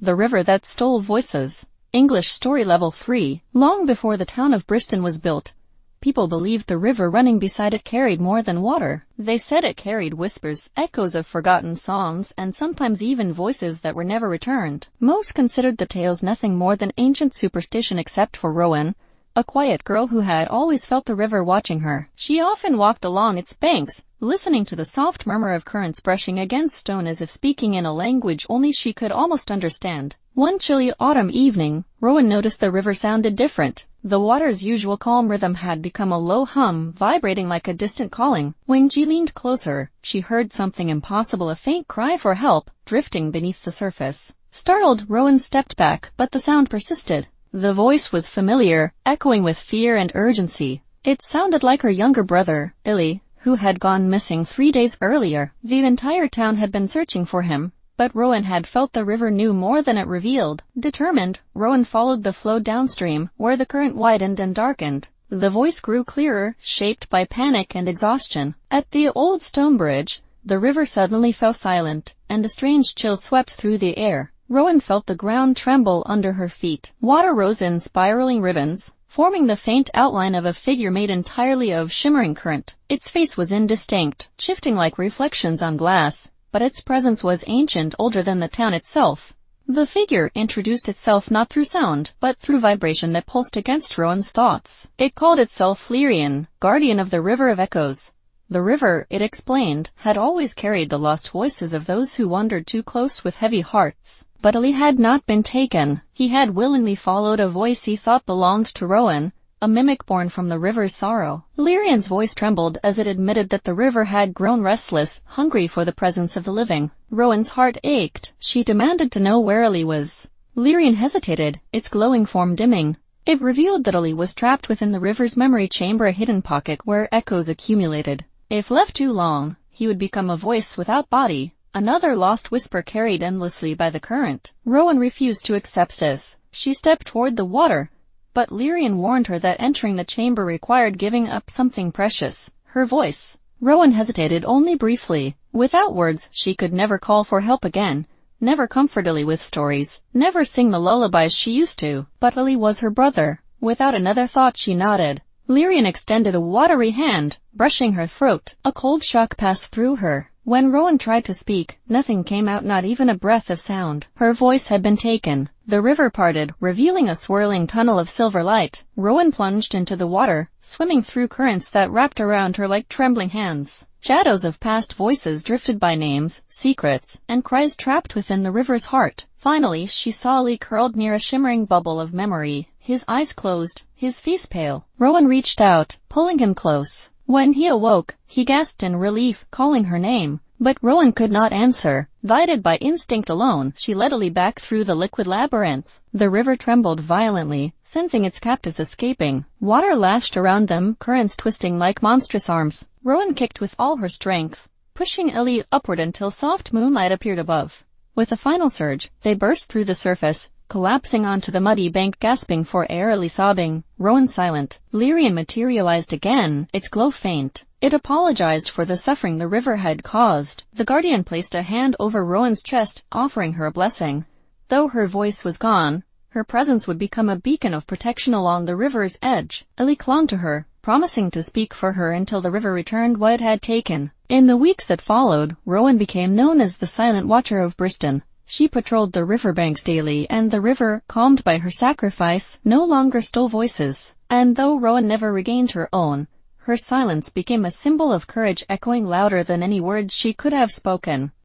The River That Stole Voices. English Story Level 3. Long before the town of Bristol was built, people believed the river running beside it carried more than water. They said it carried whispers, echoes of forgotten songs, and sometimes even voices that were never returned. Most considered the tales nothing more than ancient superstition except for Rowan, a quiet girl who had always felt the river watching her. She often walked along its banks, listening to the soft murmur of currents brushing against stone as if speaking in a language only she could almost understand. One chilly autumn evening, Rowan noticed the river sounded different. The water's usual calm rhythm had become a low hum, vibrating like a distant calling. When she leaned closer, she heard something impossible, a faint cry for help, drifting beneath the surface. Startled, Rowan stepped back, but the sound persisted. The voice was familiar, echoing with fear and urgency. It sounded like her younger brother, Illy, who had gone missing 3 days earlier. The entire town had been searching for him, but Rowan had felt the river knew more than it revealed. Determined, Rowan followed the flow downstream, where the current widened and darkened. The voice grew clearer, shaped by panic and exhaustion. At the old stone bridge, the river suddenly fell silent, and a strange chill swept through the air. Rowan felt the ground tremble under her feet. Water rose in spiraling ribbons, forming the faint outline of a figure made entirely of shimmering current. Its face was indistinct, shifting like reflections on glass, but its presence was ancient, older than the town itself. The figure introduced itself not through sound, but through vibration that pulsed against Rowan's thoughts. It called itself Lyrian, guardian of the River of Echoes. The river, it explained, had always carried the lost voices of those who wandered too close with heavy hearts. But Illy had not been taken. He had willingly followed a voice he thought belonged to Rowan, a mimic born from the river's sorrow. Lyrian's voice trembled as it admitted that the river had grown restless, hungry for the presence of the living. Rowan's heart ached. She demanded to know where Illy was. Lyrian hesitated, its glowing form dimming. It revealed that Illy was trapped within the river's memory chamber, a hidden pocket where echoes accumulated. If left too long, he would become a voice without body, another lost whisper carried endlessly by the current. Rowan refused to accept this. She stepped toward the water, but Lyrian warned her that entering the chamber required giving up something precious, her voice. Rowan hesitated only briefly. Without words, she could never call for help again, never comfort Illy with stories, never sing the lullabies she used to. But Illy was her brother. Without another thought, she nodded. Lyrian extended a watery hand, brushing her throat. A cold shock passed through her. When Rowan tried to speak, nothing came out, not even a breath of sound. Her voice had been taken. The river parted, revealing a swirling tunnel of silver light. Rowan plunged into the water, swimming through currents that wrapped around her like trembling hands. Shadows of past voices drifted by, names, secrets, and cries trapped within the river's heart. Finally, she saw Illy curled near a shimmering bubble of memory, his eyes closed, his face pale. Rowan reached out, pulling him close. When he awoke, he gasped in relief, calling her name. But Rowan could not answer. Guided by instinct alone, she led Illy back through the liquid labyrinth. The river trembled violently, sensing its captives escaping. Water lashed around them, currents twisting like monstrous arms. Rowan kicked with all her strength, pushing Illy upward until soft moonlight appeared above. With a final surge, they burst through the surface, collapsing onto the muddy bank, gasping for air, Illy sobbing. Rowan silent. Lyrian materialized again, its glow faint. It apologized for the suffering the river had caused. The guardian placed a hand over Rowan's chest, offering her a blessing. Though her voice was gone, her presence would become a beacon of protection along the river's edge. Illy clung to her, promising to speak for her until the river returned what it had taken. In the weeks that followed, Rowan became known as the Silent Watcher of Bristol. She patrolled the riverbanks daily, and the river, calmed by her sacrifice, no longer stole voices. And though Rowan never regained her own, her silence became a symbol of courage, echoing louder than any words she could have spoken.